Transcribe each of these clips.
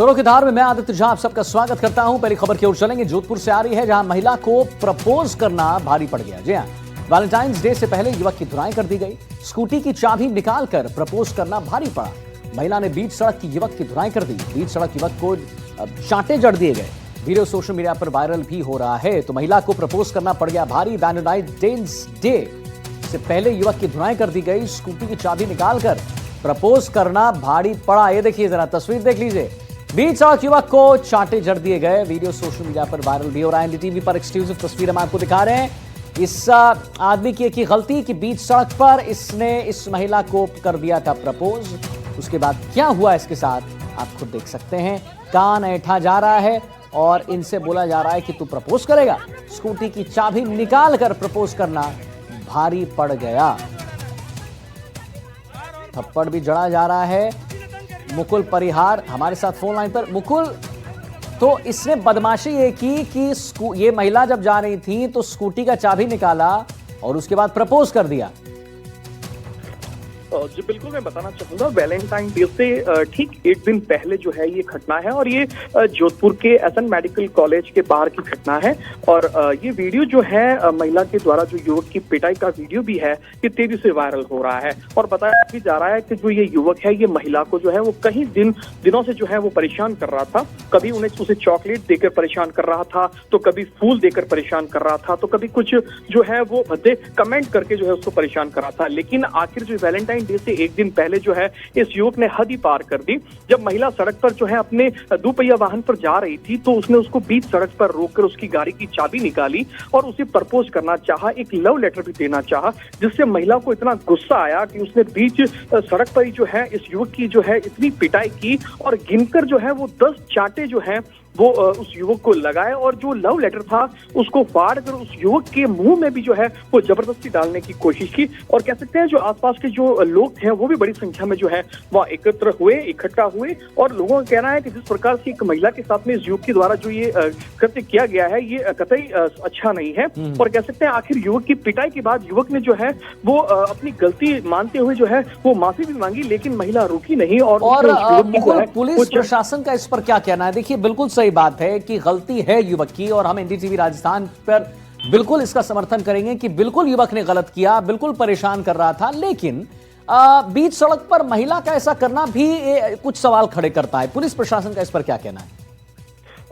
दोनों की धार में मैं आदित्य झा आप सबका स्वागत करता हूं। पहली खबर की ओर चलेंगे। जोधपुर से आ रही है, जहां महिला को प्रपोज करना भारी पड़ गया। जी हां, वैलेंटाइंस डे से पहले युवक की धुनाई कर दी गई। स्कूटी की चाबी निकालकर प्रपोज करना भारी पड़ा। महिला ने बीच सड़क की युवक की धुनाई कर दी। बीच सड़क युवक को चांटे जड़ दिए गए। वीडियो सोशल मीडिया पर वायरल भी हो रहा है। तो महिला को प्रपोज करना पड़ गया भारी। वैलेंटाइंस डे से पहले युवक की धुनाई कर दी गई। स्कूटी की चाबी निकालकर प्रपोज करना भारी पड़ा। ये देखिए, जरा तस्वीर देख लीजिए। बीच सड़क युवक को चांटे जड़ दिए गए। वीडियो सोशल मीडिया पर वायरल भी हो रहा है। एनडीटीवी पर एक्सक्लूसिव तस्वीर हम आपको दिखा रहे हैं। इस आदमी की एक ही गलती कि बीच सड़क पर इसने इस महिला को कर दिया था प्रपोज। उसके बाद क्या हुआ इसके साथ आप खुद देख सकते हैं। कान ऐंठा जा रहा है और इनसे बोला जा रहा है कि तू प्रपोज करेगा। स्कूटी की चाबी निकाल कर प्रपोज करना भारी पड़ गया। थप्पड़ भी जड़ा जा रहा है। मुकुल परिहार हमारे साथ फोन लाइन पर। मुकुल, तो इसने बदमाशी ये की कि ये महिला जब जा रही थी तो स्कूटी का चाबी निकाला और उसके बाद प्रपोज कर दिया। जी बिल्कुल, मैं बताना चाहूंगा वैलेंटाइन डे से ठीक एक दिन पहले जो है ये घटना है और ये जोधपुर के एसएन मेडिकल कॉलेज के बाहर की घटना है। और ये वीडियो जो है महिला के द्वारा जो युवक की पिटाई का वीडियो भी है, ये तेजी से वायरल हो रहा है। और बताया भी जा रहा है कि जो ये युवक है, ये महिला को जो है वो कई दिनों से जो है वो परेशान कर रहा था। कभी उसे चॉकलेट देकर परेशान कर रहा था, तो कभी फूल देकर परेशान कर रहा था, तो कभी कुछ जो है वो भद्दे कमेंट करके जो है उसको परेशान कर रहा था। लेकिन आखिर जो वैलेंटाइन डे से एक दिन पहले जो है इस युवक ने हद ही पार कर दी। जब महिला सड़क पर जो है अपने दोपहिया वाहन पर जा रही थी तो उसने उसको बीच सड़क पर रोककर उसकी गाड़ी की चाबी निकाली और उसे प्रपोज करना चाहा, एक लव लेटर भी देना चाहा, जिससे महिला को इतना गुस्सा आया कि उसने बीच सड़क पर ही जो है इस युवक की जो है इतनी पिटाई की और गिनकर जो है वो 10 चांटे जो है वो उस युवक को लगाए और जो लव लेटर था उसको फाड़ कर उस युवक के मुंह में भी जो है वो जबरदस्ती डालने की कोशिश की। और कह सकते हैं जो आसपास के जो लोग थे वो भी बड़ी संख्या में जो है वह एकत्र हुए, इकट्ठा हुए। और लोगों का कहना है कि जिस प्रकार से एक महिला के साथ में इस युवक के द्वारा जो ये कृत्य किया गया है, ये कतई अच्छा नहीं है। और कह सकते हैं आखिर युवक की पिटाई के बाद युवक ने जो है वो अपनी गलती मानते हुए जो है वो माफी भी मांगी, लेकिन महिला रुकी नहीं। और पुलिस प्रशासन का इस पर क्या कहना है? देखिए, बिल्कुल सही बात है कि गलती है युवक की और हम एनडीटीवी राजस्थान पर बिल्कुल इसका समर्थन करेंगे कि बिल्कुल युवक ने गलत किया, बिल्कुल परेशान कर रहा था। लेकिन बीच सड़क पर महिला का ऐसा करना भी कुछ सवाल खड़े करता है। पुलिस प्रशासन का इस पर क्या कहना है?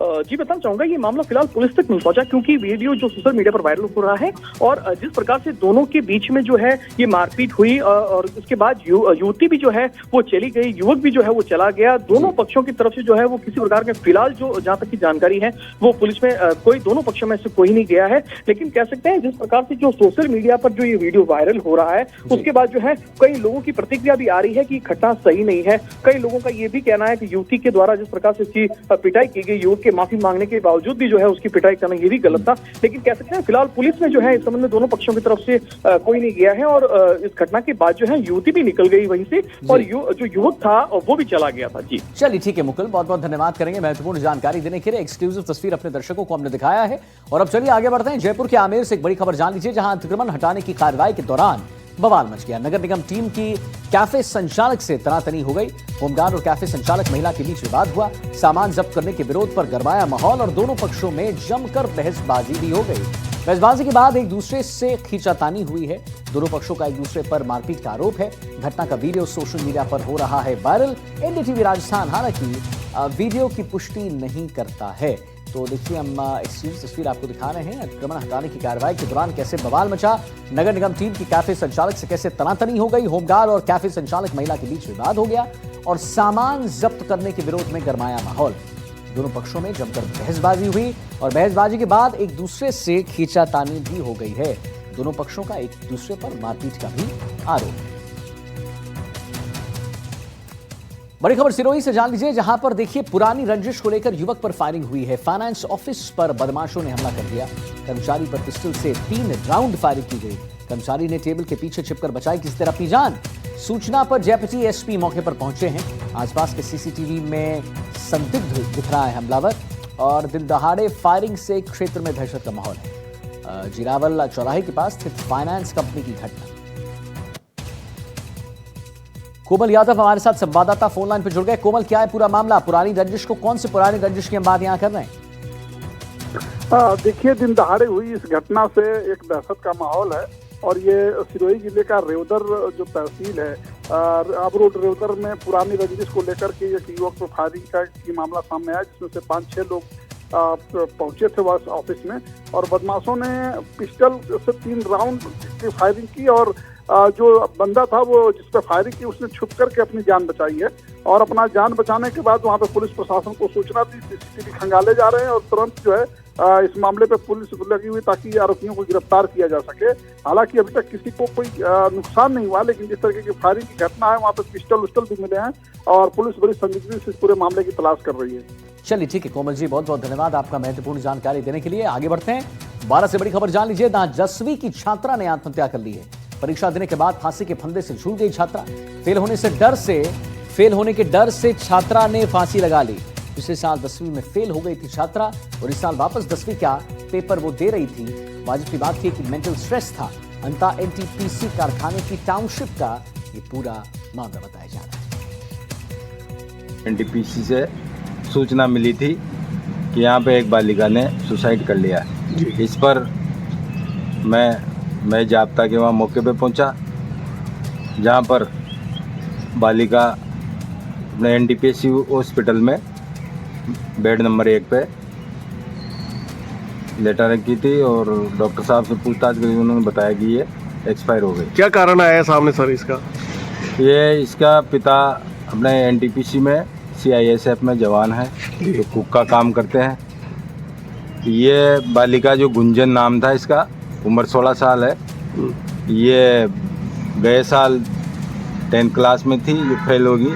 जी बताना चाहूंगा, ये मामला फिलहाल पुलिस तक नहीं पहुंचा क्योंकि वीडियो जो सोशल मीडिया पर वायरल हो रहा है और जिस प्रकार से दोनों के बीच में जो है ये मारपीट हुई और उसके बाद युवती भी जो है वो चली गई, युवक भी जो है वो चला गया। दोनों पक्षों की तरफ से जो है वो किसी प्रकार के फिलहाल जो जहां तक की जानकारी है वो पुलिस में कोई दोनों पक्षों में से कोई नहीं गया है। लेकिन कह सकते हैं जिस प्रकार से जो सोशल मीडिया पर जो ये वीडियो वायरल हो रहा है उसके बाद जो है कई लोगों की प्रतिक्रिया भी आ रही है कि घटना सही नहीं है। कई लोगों का ये भी कहना है कि युवती के द्वारा जिस प्रकार से इसकी पिटाई की गई, युवक माफी मांगने के बावजूद भी जो है उसकी पिटाई करना ये भी गलत था। लेकिन कह सकते हैं फिलहाल पुलिस में जो है इस संबंध में दोनों पक्षों की तरफ से कोई नहीं गया है। और इस घटना के बाद जो है युवती भी निकल गई वहीं से और जो युवक था वो भी चला गया था। जी चलिए, ठीक है मुकुल, बहुत बहुत धन्यवाद करेंगे महत्वपूर्ण जानकारी देने के लिए। एक्सक्लूसिव तस्वीर अपने दर्शकों को हमने दिखाया है। और अब चलिए आगे बढ़ते हैं। जयपुर के आमेर से एक बड़ी खबर जान लीजिए, जहां अतिक्रमण हटाने की कार्रवाई के दौरान बवाल मच गया। नगर निगम टीम की कैफे संचालक से तनातनी हो गई। होमगार्ड और कैफे संचालक महिला के बीच विवाद हुआ। सामान जब्त करने के विरोध पर गरमाया माहौल और दोनों पक्षों में जमकर बहसबाजी भी हो गई। बहसबाजी के बाद एक दूसरे से खींचातानी हुई है। दोनों पक्षों का एक दूसरे पर मारपीट का आरोप है। घटना का वीडियो सोशल मीडिया पर हो रहा है वायरल। एनडीटीवी राजस्थान हालांकि वीडियो की पुष्टि नहीं करता है। तो देखिए, हम एक्सक्लूसिव तस्वीर आपको दिखा रहे हैं। अतिक्रमण हटाने की कार्रवाई के दौरान कैसे बवाल मचा, नगर निगम टीम की कैफे संचालक से कैसे तनातनी हो गई, होमगार्ड और कैफे संचालक महिला के बीच विवाद हो गया और सामान जब्त करने के विरोध में गरमाया माहौल। दोनों पक्षों में जमकर बहसबाजी हुई और बहसबाजी के बाद एक दूसरे से खींचातानी भी हो गई है। दोनों पक्षों का एक दूसरे पर मारपीट का भी आरोप है। बड़ी खबर सिरोही से जान लीजिए, जहां पर देखिए पुरानी रंजिश को लेकर युवक पर फायरिंग हुई है। फाइनेंस ऑफिस पर बदमाशों ने हमला कर दिया। कर्मचारी पर पिस्टल से 3 राउंड फायरिंग की गई। कर्मचारी ने टेबल के पीछे छिपकर बचाई किसी तरह अपनी जान। सूचना पर जयपति एसपी मौके पर पहुंचे हैं। आसपास के सीसीटीवी में संदिग्ध दिख रहा है हमलावर और दिन दहाड़े फायरिंग से क्षेत्र में दहशत का माहौल है। जिरावल चौराहे के पास स्थित फाइनेंस कंपनी की घटना। कोमल यादव हमारे साथ संवाददाता फोन लाइन पर जुड़ गए। कोमल, क्या है पूरा मामला? पुरानी रंजिश को, कौन सी पुरानी रंजिश की हम बात यहाँ कर रहे हैं? देखिए, दिन दहाड़े हुई इस घटना से एक दहशत का माहौल है और ये सिरोही जिले का रेवदर जो तहसील है, अब रोड रेवदर में पुरानी रंजिश को लेकर के एक युवक पर फायरिंग का मामला सामने आया, जिसमें से 5-6 लोग पहुंचे थे वह ऑफिस में और बदमाशों ने पिस्टल से 3 राउंड की फायरिंग की और जो बंदा था वो जिस पर फायरिंग की उसने छुप करके अपनी जान बचाई है और अपना जान बचाने के बाद वहां पे पुलिस प्रशासन को सूचना दी। सीसीटीवी खंगाले जा रहे हैं और तुरंत जो है इस मामले पे पुलिस लगी हुई ताकि आरोपियों को गिरफ्तार किया जा सके। हालांकि अभी तक किसी को कोई नुकसान नहीं हुआ, लेकिन जिस तरीके की फायरिंग की घटना है वहाँ पे पिस्टल उस्टल भी मिले हैं और पुलिस बड़ी संदिग्धता से इस पूरे मामले की तलाश कर रही है। चलिए ठीक है कोमल जी, बहुत बहुत धन्यवाद आपका महत्वपूर्ण जानकारी देने के लिए। आगे बढ़ते हैं, 12 से बड़ी खबर जान लीजिए। 10वीं की छात्रा ने आत्महत्या कर ली है। परीक्षा देने के बाद फांसी के फंदे से झूल गई छात्रा। फेल होने के डर से छात्रा ने फांसी लगा ली। पिछले साल 10वीं में फेल हो गई थी छात्रा और इस साल वापस 10वीं का पेपर वो दे रही थी। वाजिब की बात थी कि मेंटल स्ट्रेस था। अंता एनटीपीसी कारखाने की टाउनशिप का ये पूरा मामला बताया जा रहा है। एनटीपीसी से सूचना मिली थी कि यहाँ पे एक बालिका ने सुसाइड कर लिया। इस पर मैं जाब्ता के वहाँ मौके पे पहुँचा, जहाँ पर बालिका अपने एनटीपीसी हॉस्पिटल में बेड नंबर 1 पे लेटर रखी थी और डॉक्टर साहब से पूछताछ करी, उन्होंने बताया कि ये एक्सपायर हो गई। क्या कारण आया सामने सर इसका? इसका पिता अपने एनटीपीसी में CISF में जवान है, तो कुक का काम करते हैं। ये बालिका जो गुंजन नाम था इसका, उम्र 16 साल है। ये गए साल 10th क्लास में थी, ये फेल होगी।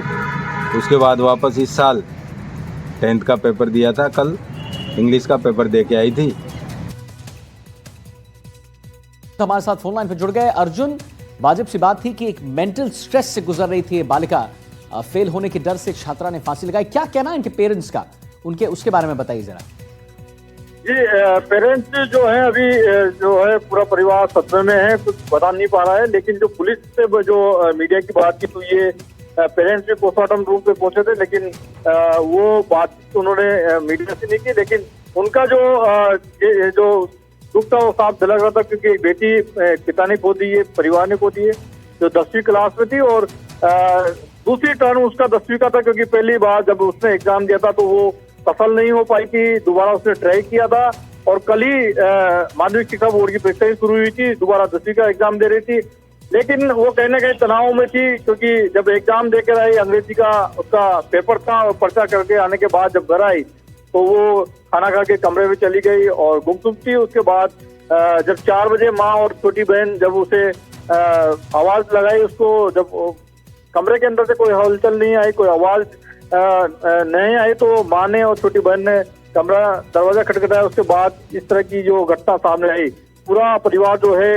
उसके बाद वापस इस साल 10th का पेपर दिया था, कल इंग्लिश का पेपर दे के आई थी। हमारे साथ फोन लाइन पर जुड़ गए अर्जुन। वाजिब सी बात थी कि एक मेंटल स्ट्रेस से गुजर रही थी ये बालिका। फेल होने के डर से छात्रा ने फांसी लगाई। क्या कहना है इनके पेरेंट्स का, उनके उसके बारे में बताइए जरा। जी, पेरेंट्स जो है अभी जो है पूरा परिवार सदमे में है, कुछ बता नहीं पा रहा है। लेकिन जो पुलिस से जो मीडिया की बात की तो ये पेरेंट्स भी पोस्टमार्टम रूम पे पहुंचे थे, लेकिन वो बात उन्होंने मीडिया से नहीं की। लेकिन उनका जो दुख था वो साफ झलक रहा था, क्योंकि एक बेटी पिता ने खो दी है, परिवार ने खो दी है, जो 10वीं क्लास में थी और दूसरी टर्न उसका 10वीं का था, क्योंकि पहली बार जब उसने एग्जाम दिया था तो वो सफल नहीं हो पाई थी। दोबारा उसने ट्राई किया था और कल ही माध्यमिक शिक्षा बोर्ड की परीक्षा ही शुरू हुई थी, दोबारा 10वीं का एग्जाम दे रही थी। लेकिन वो कहीं ना कहीं तनाव में थी, क्योंकि जब एग्जाम दे कर आई, अंग्रेजी का उसका पेपर था और पर्चा करके आने के बाद जब घर आई तो वो खाना खा के कमरे में चली गई और गुमसुम थी। उसके बाद जब 4 बजे माँ और छोटी बहन जब उसे आवाज लगाई उसको, जब कमरे के अंदर से कोई हलचल नहीं आई, कोई आवाज नहीं आई, तो माँ ने और छोटी बहन ने दरवाजा खटखटाया। उसके बाद इस तरह की जो घटना सामने आई, पूरा परिवार जो है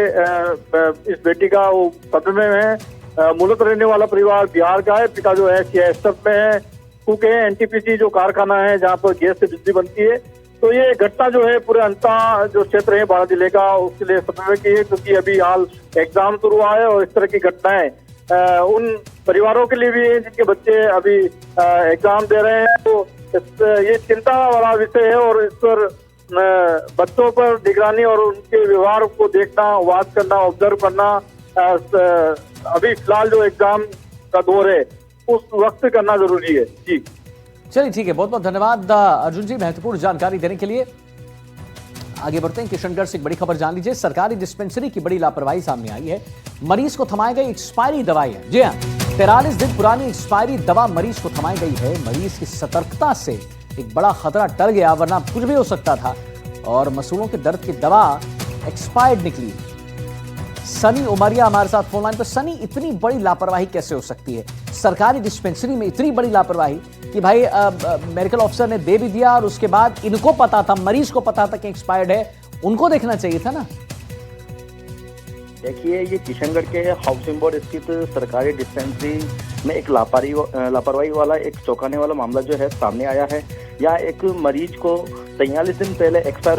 इस बेटी का वो सदमे में है। मूलत रहने वाला परिवार बिहार का है, पिता जो है CISF में है, कुक है, एनटीपीसी जो कारखाना है जहाँ पर गैस से बिजली बनती है। तो ये घटना जो है पूरे अंता जो क्षेत्र है 12 जिले का, उसके लिए सदमे की है, क्योंकि अभी हाल एग्जाम शुरू हुआ है और इस तरह की घटनाएं उन परिवारों के लिए भी है जिनके बच्चे अभी एग्जाम दे रहे हैं। तो ये चिंता वाला विषय है और इस पर बच्चों पर निगरानी और उनके व्यवहार को देखना, वाच करना, ऑब्जर्व करना अभी फिलहाल जो एग्जाम का दौर है उस वक्त करना जरूरी है। जी चलिए ठीक है, बहुत बहुत धन्यवाद अर्जुन जी महत्वपूर्ण जानकारी देने के लिए। आगे बढ़ते हैं, किशनगढ़ से एक बड़ी खबर जान लीजिए। सरकारी डिस्पेंसरी की बड़ी लापरवाही सामने आई है। मरीज को थमाई गई एक्सपायरी दवाई है। जी हाँ, 43 दिन पुरानी एक्सपायरी दवा मरीज को थमाई गई है। मरीज की सतर्कता से एक बड़ा खतरा टल गया, वरना कुछ भी हो सकता था और मसूड़ों के दर्द की दवा एक्सपायर्ड निकली। सनी उमरिया हमारे साथ फोन लाइन पर। सनी, इतनी बड़ी लापरवाही कैसे हो सकती है? सरकारी डिस्पेंसरी में इतनी बड़ी लापरवाही कि भाई मेडिकल ऑफिसर ने दे भी दिया और उसके बाद इनको पता था, मरीज को पता था कि एक्सपायर्ड है, उनको देखना चाहिए था ना। देखिए, ये किशनगढ़ के हाउसिंग बोर्ड स्थित सरकारी डिस्पेंसरी में एक लापरवाही वाला एक चौंकाने वाला मामला जो है सामने आया है। यहाँ एक मरीज को 43 दिन पहले एक्सपायर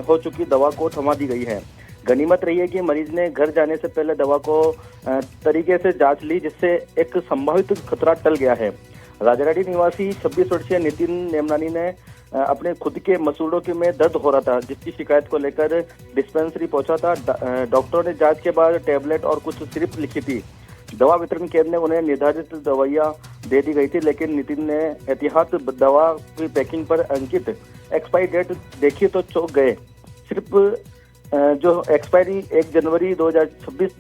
हो चुकी दवा को थमा दी गई है। गनीमत रही है कि मरीज ने घर जाने से पहले दवा को तरीके से जांच ली, जिससे एक संभावित खतरा टल गया है। राजाराडी निवासी 26 वर्षीय नितिन नेमनानी ने अपने खुद के मसूड़ों के में दर्द हो रहा था, जिसकी शिकायत को लेकर डिस्पेंसरी पहुंचा था। डॉक्टरों ने जांच के बाद टैबलेट और कुछ सिरप लिखी थी। दवा वितरण केंद्र ने उन्हें निर्धारित दवाइयां दे दी गई थी, लेकिन नितिन ने एहतियात दवा की पैकिंग पर अंकित एक्सपायरी डेट देखी तो चौंक गए। सिर्फ जो एक्सपायरी 1 जनवरी 2026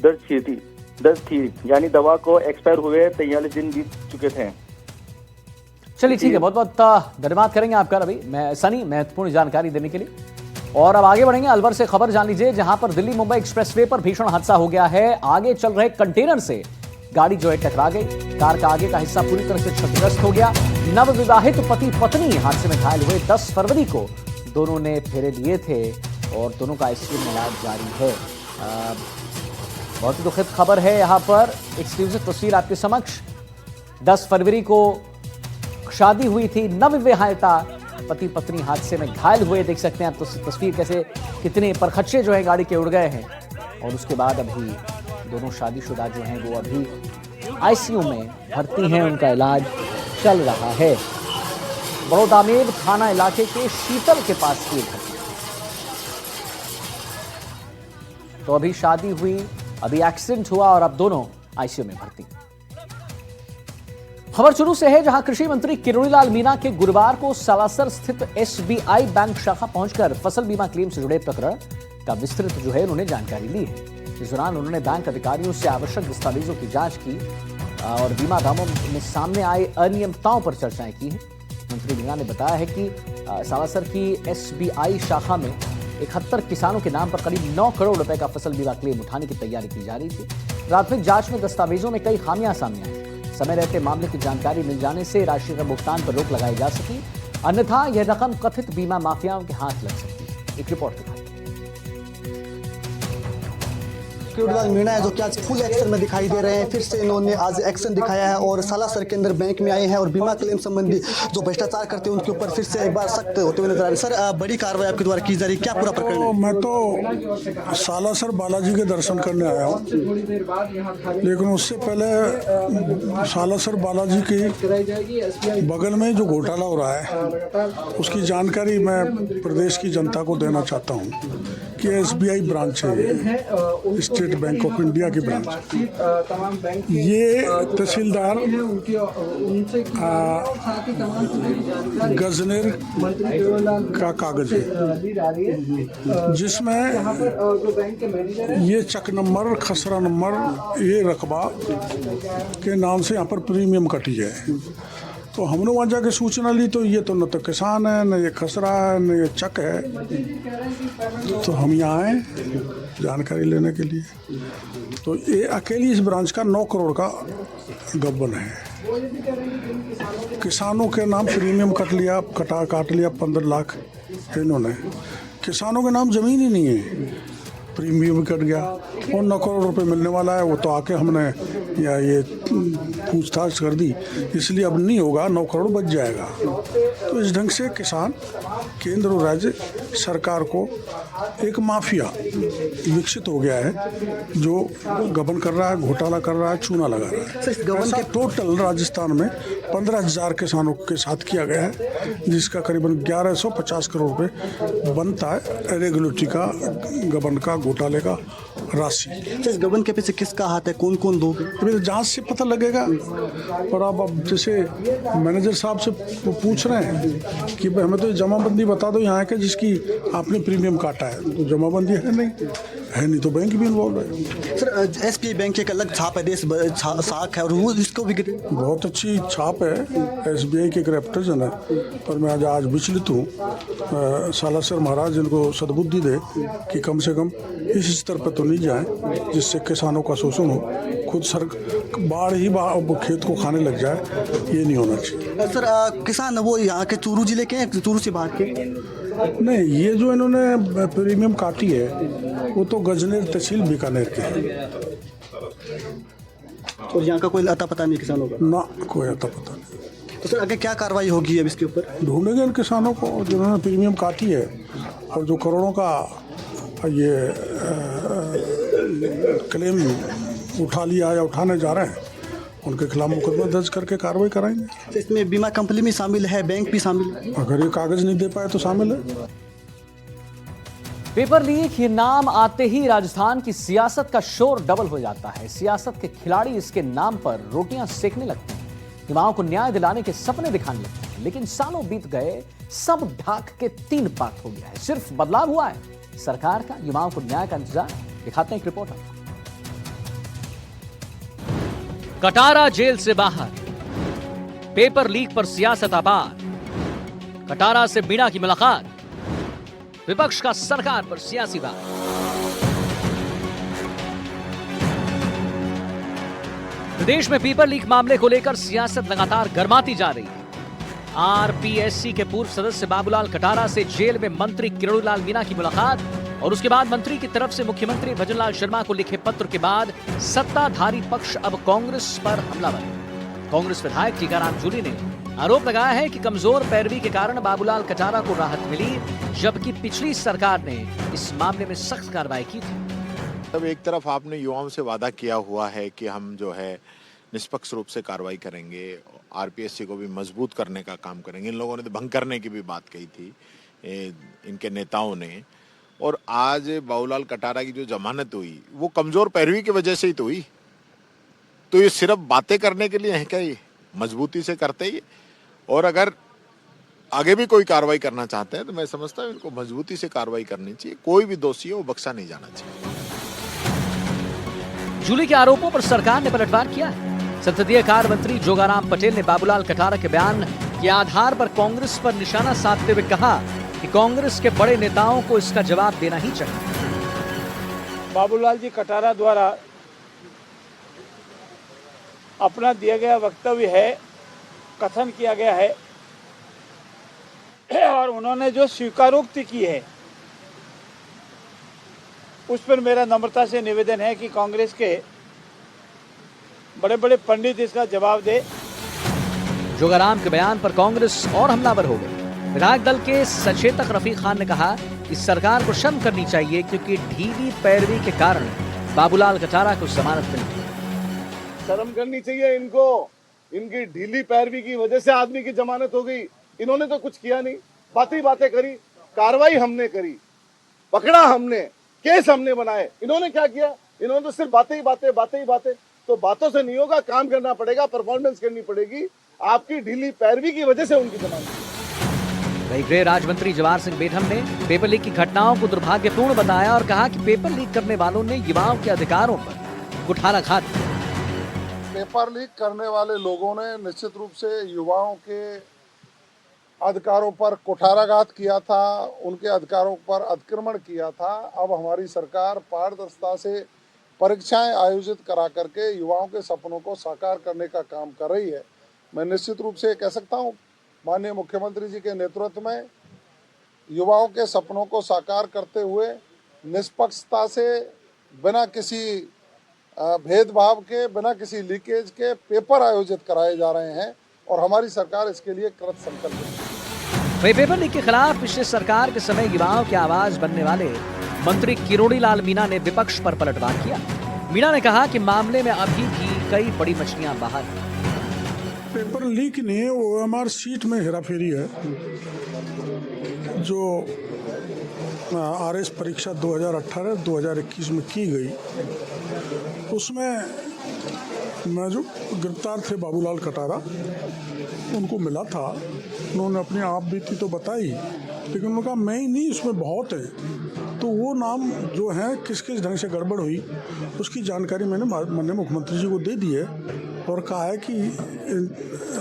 दर्ज थी, यानी दवा को एक्सपायर हुए 43 दिन बीत चुके थे। चलिए ठीक है, बहुत बहुत धन्यवाद करेंगे आपका रवि सनी महत्वपूर्ण जानकारी देने के लिए। और अब आगे बढ़ेंगे, अलवर से खबर जान लीजिए, जहां पर दिल्ली मुंबई एक्सप्रेसवे पर भीषण हादसा हो गया है। आगे चल रहे कंटेनर से गाड़ी जो है टकरा गई। कार का आगे का हिस्सा पूरी तरह से क्षतिग्रस्त हो गया। नवविवाहित पति पत्नी हादसे में घायल हुए। 10 फरवरी को दोनों ने फेरे लिए थे और दोनों का आईसीयू में इलाज जारी है। बहुत ही दुखद खबर है। यहाँ पर एक्सक्लूसिव तस्वीर आपके समक्ष। 10 फरवरी को शादी हुई थी, नवविवाहिता पति पत्नी हादसे में घायल हुए। देख सकते हैं आप तस्वीर कैसे कितने परखच्चे जो है गाड़ी के उड़ गए हैं। और उसके बाद अभी दोनों शादीशुदा जो हैं वो अभी आईसीयू में भर्ती हैं, उनका इलाज चल रहा है। बड़ौदामेर थाना इलाके के शीतल के पास की घटना। तो अभी शादी हुई, अभी एक्सीडेंट हुआ और अब दोनों आईसीयू में भर्ती। खबर शुरू से है, जहां कृषि मंत्री किरोड़ीलाल मीणा के गुरुवार को सालासर स्थित एसबीआई बैंक शाखा पहुंचकर फसल बीमा क्लेम से जुड़े प्रकरण का विस्तृत जो है उन्होंने जानकारी ली है। इस दौरान उन्होंने बैंक अधिकारियों से आवश्यक दस्तावेजों की जांच की और बीमा दावों में सामने आए अनियमितताओं पर चर्चाएं की है। मंत्री मीणा ने बताया है कि सालासर की एसबीआई शाखा में 71 किसानों के नाम पर करीब 9 करोड़ रुपए का फसल बीमा क्लेम उठाने की तैयारी की जा रही थी। प्राथमिक जांच में दस्तावेजों में कई खामियां सामने आई। समय रहते मामले की जानकारी मिल जाने से राशि का भुगतान पर रोक लगाई जा सकी, अन्यथा यह रकम कथित बीमा माफियाओं के हाथ लग सकती है। एक रिपोर्ट दिखाई। किरोड़ीलाल मीणा है जो कि आज फुल एक्शन में दिखाई दे रहे हैं। फिर से इन्होंने आज एक्शन दिखाया है और सालासर के अंदर बैंक में आए हैं और बीमा क्लेम संबंधी जो भ्रष्टाचार करते हैं उनके ऊपर फिर से एक बार सख्त होते हुए नजर आ रहे हैं। सर, बड़ी कार्रवाई आपके द्वारा की जा रही है, क्या पूरा प्रकरण है? मैं तो सालासर बालाजी के दर्शन करने आया हूँ, लेकिन उससे पहले सालासर बालाजी के बगल में जो घोटाला हो रहा है उसकी जानकारी मैं प्रदेश की जनता को देना चाहता हूँ कि एसबीआई ब्रांच है, स्टेट बैंक ऑफ इंडिया की ब्रांच। ये तहसीलदार गजनेर का कागज है, जिसमें ये चक नंबर, खसरा नंबर, ये रकबा के नाम से यहाँ पर प्रीमियम कटी है। तो हमने वहाँ जाके सूचना ली तो ये तो न तो किसान है, न ये खसरा है, न ये चक है। तो हम यहाँ आए जानकारी लेने के लिए। तो ये अकेली इस ब्रांच का 9 करोड़ का गबन है। किसानों के नाम प्रीमियम काट लिया 15 लाख इन्होंने। किसानों के नाम ज़मीन ही नहीं है, प्रीमियम कट गया और 9 करोड़ रुपए मिलने वाला है। वो तो आके हमने या ये पूछताछ कर दी, इसलिए अब नहीं होगा, 9 करोड़ बच जाएगा। तो इस ढंग से किसान केंद्र और राज्य सरकार को एक माफिया विकसित हो गया है जो गबन कर रहा है, घोटाला कर रहा है, चूना लगा रहा है। ऐसा टोटल राजस्थान में 15,000 किसानों के साथ किया गया है, जिसका करीबन 1150 करोड़ रुपए बनता है रेगुलेटरी का, गबन का, घोटाले का राशि। इस गबन के पीछे किसका हाथ है, कौन कौन लोग? अभी जांच से पता लगेगा। पर अब जैसे मैनेजर साहब से पूछ रहे हैं कि भाई हमें तो जमाबंदी बता दो यहाँ के जिसकी आपने प्रीमियम काटा है, तो जमाबंदी है नहीं तो बैंक भी इन्वॉल्व है। सर, एसबीआई बैंक की एक अलग छाप है, देश साख है और वो इसको भी बहुत अच्छी छाप है। एसबीआई की एक रेपुटेशन है, पर मैं आज विचलित हूँ। सालासर महाराज इनको सद्बुद्धि दे कि कम से कम इस स्तर पर तो नहीं जाए जिससे किसानों का शोषण हो, खुद सर बाढ़ ही खेत को खाने लग जाए, ये नहीं होना चाहिए। सर, किसान वो यहाँ के चूरू जिले के हैं, चूरू से बाहर के नहीं, ये जो इन्होंने प्रीमियम काटी है वो तो गजनेर तहसील बीकानेर के है। और यहाँ का कोई अता पता नहीं किसानों का? ना, कोई अता पता नहीं। तो सर, आगे क्या कार्रवाई होगी अब इसके ऊपर? ढूंढेंगे इन किसानों को जिन्होंने प्रीमियम काटी है और जो करोड़ों का ये क्लेम उठा लिया या उठाने जा रहे हैं उनके खिलाफ मुकदमा दर्ज करके कार्रवाई कराएंगे। तो इसमें बीमा कंपनी भी शामिल है, बैंक भी शामिल है। अगर ये कागज नहीं दे पाए तो शामिल है। पेपर लीक ये नाम आते ही राजस्थान की सियासत का शोर डबल हो जाता है। सियासत के खिलाड़ी इसके नाम पर रोटियां सेकने लगते हैं, युवाओं को न्याय दिलाने के सपने दिखाने लगते हैं। लेकिन सालों बीत गए, सब ढाक के 3 पार्ट हो गया है। सिर्फ बदलाव हुआ है सरकार का, युवाओं को न्याय का इंतजार। दिखाते हैं एक रिपोर्ट आपको। कटारा जेल से बाहर, पेपर लीक पर सियासत आबाद। कटारा से मीणा की मुलाकात, विपक्ष का सरकार पर सियासी वार। प्रदेश में पेपर लीक मामले को लेकर सियासत लगातार गर्माती जा रही है। आरपीएससी के पूर्व सदस्य बाबूलाल कटारा से जेल में मंत्री किरोड़ीलाल मीणा की मुलाकात और उसके बाद मंत्री की तरफ से मुख्यमंत्री भजनलाल शर्मा को लिखे पत्र के बाद सत्ताधारी पक्ष अब कांग्रेस पर हमलावर है। कांग्रेस विधायक टीकाराम जूली ने आरोप लगाया है कि कमजोर पैरवी के कारण बाबूलाल कटारा को राहत मिली, जबकि पिछली सरकार ने इस मामले में सख्त कार्रवाई की थी। तब एक तरफ आपने युवाओं से वादा किया हुआ है कि हम जो है निष्पक्ष रूप से कार्रवाई करेंगे, आरपीएससी को भी मजबूत करने का काम करेंगे। इन लोगों ने तो भंग करने की भी बात कही थी इनके नेताओं ने। और आज बाबूलाल कटारा की जो जमानत हुई वो कमजोर पैरवी की वजह से ही तो हुई। तो ये सिर्फ बातें करने के लिए है क्या? ये मजबूती से करते ही। और अगर आगे भी कोई कार्रवाई करना चाहते हैं तो मैं समझता हूँ इनको मजबूती से कार्रवाई करनी चाहिए। कोई भी दोषी है वो बख्शा नहीं जाना चाहिए। जूली के आरोपों पर सरकार ने पलटवार किया है। संसदीय कार्य मंत्री जोगाराम पटेल ने बाबूलाल कटारा के बयान के आधार पर कांग्रेस पर निशाना साधते हुए कहा कि कांग्रेस के बड़े नेताओं को इसका जवाब देना ही चाहिए। बाबूलाल जी कटारा द्वारा अपना दिया गया वक्तव्य है, कथन किया गया है और उन्होंने जो स्वीकारोक्ति की है उस पर मेरा नम्रता से निवेदन है कि कांग्रेस के बड़े बड़े पंडित इसका जवाब दे। जोगाराम के बयान पर कांग्रेस और हमलावर हो गई। विधायक दल के सचेतक रफीक खान ने कहा कि सरकार को शर्म करनी चाहिए क्योंकि ढीली पैरवी के कारण बाबूलाल कटारा को जमानत मिली। शर्म करनी चाहिए इनको। इनकी ढीली पैरवी की वजह से आदमी की जमानत हो गई। इन्होंने तो कुछ किया नहीं, बातें करी, कार्रवाई हमने करी, पकड़ा हमने, केस हमने बनाए। इन्होंने क्या किया? इन्होंने तो सिर्फ बातें ही बातें। तो बातों से नहीं होगा, काम करना पड़ेगा, परफॉर्मेंस करनी पड़ेगी। आपकी ढीली पैरवी की वजह से उनकी जमानत। वहीं गृह राज्य मंत्री जवाहर सिंह बेढम ने पेपर लीक की घटनाओं को दुर्भाग्यपूर्ण बताया और कहा कि पेपर लीक करने वालों ने युवाओं के अधिकारों पर कुठाराघात किया। पेपर लीक करने वाले लोगों ने निश्चित रूप से युवाओं के अधिकारों पर कुठाराघात किया था, उनके अधिकारों पर अतिक्रमण किया था। अब हमारी सरकार पारदर्शिता से परीक्षाएं आयोजित करा करके युवाओं के सपनों को साकार करने का काम कर रही है। मैं निश्चित रूप से कह सकता हूं, माननीय मुख्यमंत्री जी के नेतृत्व में युवाओं के सपनों को साकार करते हुए निष्पक्षता से, बिना किसी भेदभाव के, बिना किसी लीकेज के पेपर आयोजित कराए जा रहे हैं और हमारी सरकार इसके लिए कृत संकल्प है। वही पेपर लीक के खिलाफ पिछले सरकार के समय युवाओं की आवाज बनने वाले मंत्री किरोड़ीलाल मीणा ने विपक्ष पर पलटवार किया। मीणा ने कहा कि मामले में अभी भी कई बड़ी मछलियां बाहर हैं। पेपर लीक नहीं, ओएमआर सीट में हेराफेरी है। जो आरएस परीक्षा 2018-2021 में की गई, उसमें मैं जो गिरफ्तार थे बाबूलाल कटारा, उनको मिला था। उन्होंने अपनी आप बीती तो बताई, लेकिन उन्होंने कहा मैं ही नहीं, इसमें बहुत है। तो वो नाम जो है किस किस ढंग से गड़बड़ हुई उसकी जानकारी मैंने माननीय मुख्यमंत्री जी को दे दी है और कहा है कि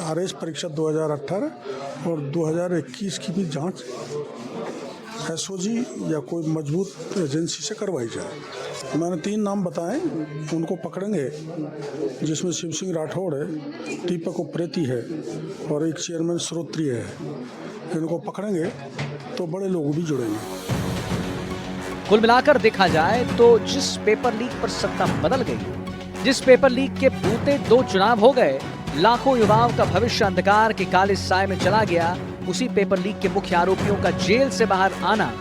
आरएस परीक्षा 2018 और 2021 की भी जांच एसओजी या कोई मजबूत एजेंसी से करवाई जाए। मैंने 3 नाम बताए, उनको पकड़ेंगे, जिसमें शिव सिंह राठौड़ है, दीपक उप्रेती है और एक चेयरमैन श्रोत्रिय है। इनको पकड़ेंगे तो बड़े लोग भी जुड़ेंगे। कुल मिलाकर देखा जाए तो जिस पेपर लीक पर सत्ता बदल गई, जिस पेपर लीक के बूते 2 चुनाव हो गए, लाखों युवाओं का भविष्य अंधकार के काले साए में चला गया, उसी पेपर लीक के मुख्य आरोपियों का जेल से बाहर आना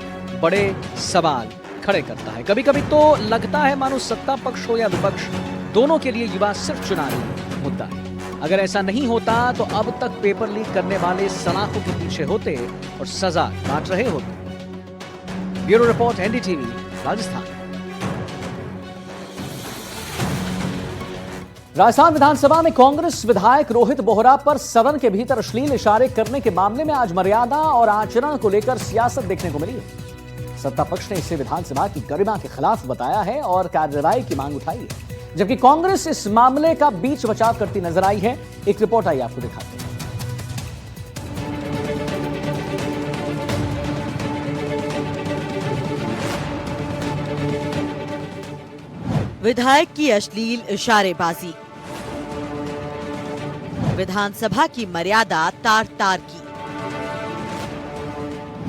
बड़े सवाल खड़े करता है। कभी कभी तो लगता है मानो सत्ता पक्ष हो या विपक्ष, दोनों के लिए युवा सिर्फ चुनावी मुद्दा है। अगर ऐसा नहीं होता तो अब तक पेपर लीक करने वाले सलाखों के पीछे होते और सजा काट रहे होते। Bureau report, NDTV, Rajasthan. Rajasthan विधानसभा में कांग्रेस विधायक रोहित बोहरा पर सदन के भीतर अश्लील इशारे करने के मामले में आज मर्यादा और आचरण को लेकर सियासत देखने को मिली है। सत्ता पक्ष ने इसे विधानसभा की गरिमा के खिलाफ बताया है और कार्रवाई की मांग उठाई है, जबकि कांग्रेस इस मामले का बीच बचाव करती नजर आई है। एक रिपोर्ट आई, आपको दिखाते हैं। विधायक की अश्लील इशारेबाजी, विधानसभा की मर्यादा तार तार की।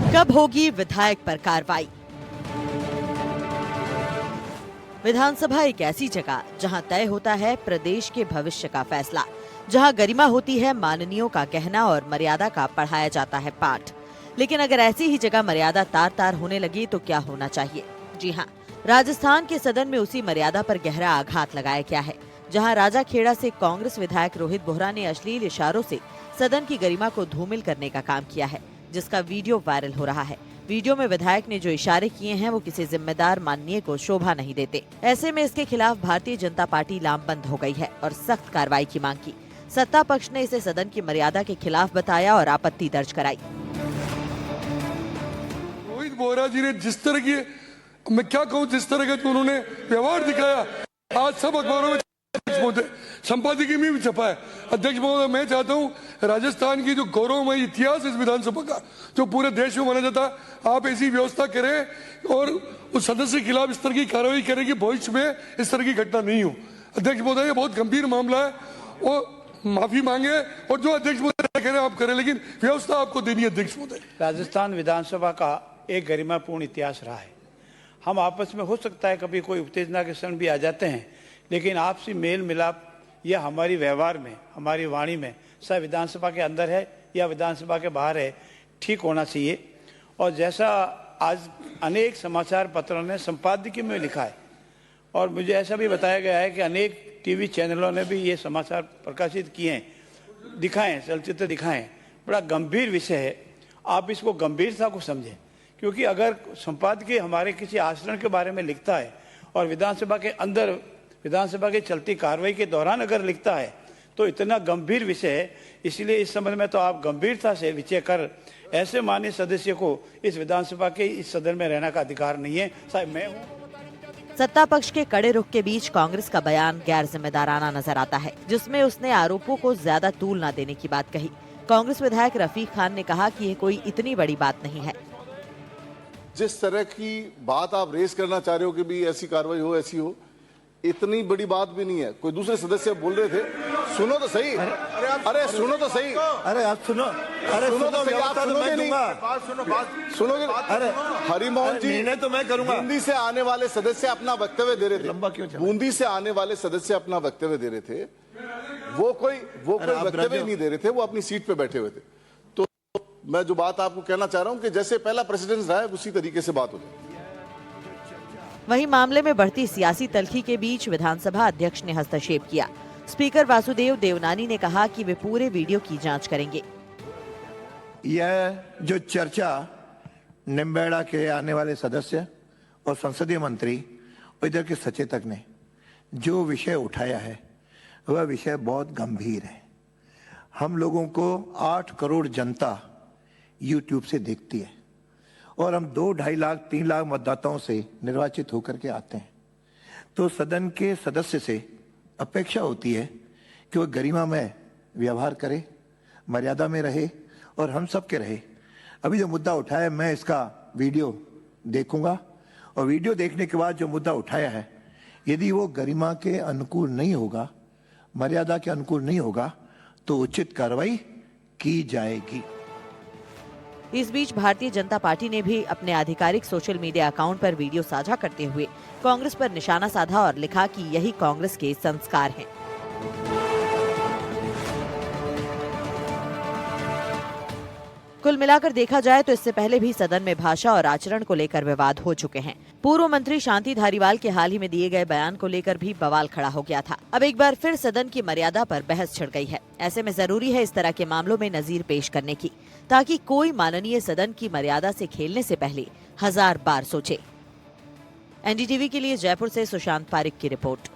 कब होगी विधायक पर कार्रवाई? विधानसभा एक ऐसी जगह जहां तय होता है प्रदेश के भविष्य का फैसला, जहां गरिमा होती है माननीयों का कहना और मर्यादा का पढ़ाया जाता है पाठ। लेकिन अगर ऐसी ही जगह मर्यादा तार तार होने लगी तो क्या होना चाहिए? जी हाँ, राजस्थान के सदन में उसी मर्यादा पर गहरा आघात लगाया गया है, जहां राजाखेड़ा से कांग्रेस विधायक रोहित बोहरा ने अश्लील इशारों से सदन की गरिमा को धूमिल करने का काम किया है, जिसका वीडियो वायरल हो रहा है। वीडियो में विधायक ने जो इशारे किए हैं वो किसी जिम्मेदार माननीय को शोभा नहीं देते। ऐसे में इसके खिलाफ भारतीय जनता पार्टी लामबंद हो गई है और सख्त कार्रवाई की मांग की। सत्ता पक्ष ने इसे सदन की मर्यादा के खिलाफ बताया और आपत्ति दर्ज कराई। रोहित बोहरा जी ने जिस तरह की, मैं क्या कहूँ, जिस तरह का जो उन्होंने व्यवहार दिखाया, आज सब अखबारों में संपादकीय में भी छपा है। अध्यक्ष महोदय, मैं चाहता हूँ राजस्थान की जो गौरवमय इतिहास इस विधानसभा का जो पूरे देश में माना जाता है, आप ऐसी व्यवस्था करें और उस सदस्य के खिलाफ इस तरह की कार्रवाई करें कि भविष्य में इस तरह की घटना नहीं हो। अध्यक्ष महोदय, ये बहुत गंभीर मामला है, वो माफी मांगे और जो अध्यक्ष महोदय करें आप करें, लेकिन व्यवस्था आपको देनी है। अध्यक्ष महोदय, राजस्थान विधानसभा का एक गरिमापूर्ण इतिहास रहा है। हम आपस में हो सकता है कभी कोई उत्तेजना के क्षण भी आ जाते हैं, लेकिन आपसी मेल मिलाप यह हमारी व्यवहार में, हमारी वाणी में, चाहे विधानसभा के अंदर है या विधानसभा के बाहर है, ठीक होना चाहिए। और जैसा आज अनेक समाचार पत्रों ने संपादकीय में लिखा है और मुझे ऐसा भी बताया गया है कि अनेक टीवी चैनलों ने भी ये समाचार प्रकाशित किए हैं, दिखाएं, चलचित्र दिखाएं। बड़ा गंभीर विषय है, आप इसको गंभीरता को समझें, क्योंकि अगर संपादकीय हमारे किसी आचरण के बारे में लिखता है और विधानसभा के अंदर, विधानसभा की चलती कार्रवाई के दौरान अगर लिखता है तो इतना गंभीर विषय है। इसलिए इस संबंध में तो आप गंभीरता से विषय कर, ऐसे माननीय सदस्य को इस विधानसभा के इस सदन में रहने का अधिकार नहीं है। साहब, मैं हूँ। सत्ता पक्ष के कड़े रुख के बीच कांग्रेस का बयान गैर जिम्मेदाराना नजर आता है, जिसमें उसने आरोपों को ज्यादा तूल न देने की बात कही। कांग्रेस विधायक रफीक खान ने कहा कि ये कोई इतनी बड़ी बात नहीं है। जिस तरह की बात आप रेस करना चाह रहे हो कि भी ऐसी कार्रवाई हो, ऐसी हो, इतनी बड़ी बात भी नहीं है। कोई दूसरे सदस्य बोल रहे थे, सुनो तो सही, अरे सुनो तो सही, अरे आप सुनो, अरे सुनो तो सही, आप सुनोगे नहीं, सुनोगे। अरे हरिमोहन जी, निर्णय तो मैं करूंगा। बूंदी से आने वाले सदस्य अपना वक्तव्य दे रहे थे, लंबा क्यों चला? बूंदी से आने वाले सदस्य अपना वक्तव्य दे रहे थे, वो कोई वक्तव्य नहीं दे रहे थे, वो अपनी सीट पे बैठे हुए थे। तो मैं जो बात आपको कहना चाह रहा हूँ कि जैसे पहला प्रेसिडेंस रहा है उसी तरीके से बात हो जाए। वहीं मामले में बढ़ती सियासी तल्खी के बीच विधानसभा अध्यक्ष ने हस्तक्षेप किया। स्पीकर वासुदेव देवनानी ने कहा कि वे पूरे वीडियो की जांच करेंगे। यह जो चर्चा निम्बेड़ा के आने वाले सदस्य और संसदीय मंत्री और इधर के सचेतक ने जो विषय उठाया है, वह विषय बहुत गंभीर है। हम लोगों को 8 करोड़ जनता यूट्यूब से देखती है और हम 2, 2.5 लाख, 3 लाख मतदाताओं से निर्वाचित होकर के आते हैं। तो सदन के सदस्य से अपेक्षा होती है कि वह गरिमा में व्यवहार करे, मर्यादा में रहे और हम सब के रहे। अभी जो मुद्दा उठाया है, मैं इसका वीडियो देखूंगा और वीडियो देखने के बाद जो मुद्दा उठाया है, यदि वो गरिमा के अनुकूल नहीं होगा, मर्यादा के अनुकूल नहीं होगा, तो उचित कार्रवाई की जाएगी। इस बीच भारतीय जनता पार्टी ने भी अपने आधिकारिक सोशल मीडिया अकाउंट पर वीडियो साझा करते हुए कांग्रेस पर निशाना साधा और लिखा कि यही कांग्रेस के संस्कार हैं। कुल मिलाकर देखा जाए तो इससे पहले भी सदन में भाषा और आचरण को लेकर विवाद हो चुके हैं। पूर्व मंत्री शांति धारीवाल के हाल ही में दिए गए बयान को लेकर भी बवाल खड़ा हो गया था। अब एक बार फिर सदन की मर्यादा पर बहस छिड़ गई है। ऐसे में जरूरी है इस तरह के मामलों में नजीर पेश करने की, ताकि कोई माननीय सदन की मर्यादा से खेलने से पहले 1000 बार सोचे। एनडीटीवी के लिए जयपुर से सुशांत पारिक की रिपोर्ट।